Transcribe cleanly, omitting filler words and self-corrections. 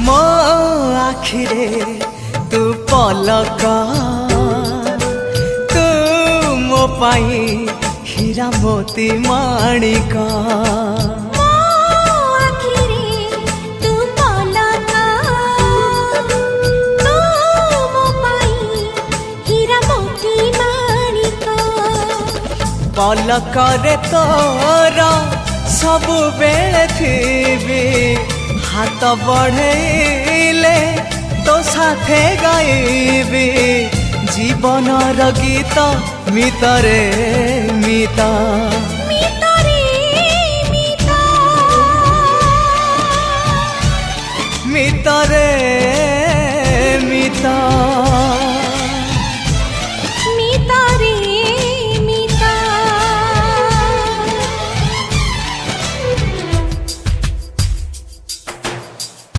मो आखिरे तू पलक तू मो पाई हीरा मोती माणिक पलकरे तोर सबु बेले थी हाथ बढ़ेले तो साथे गाइबी जीवनर गीत मितरे मिता मितरे मिता।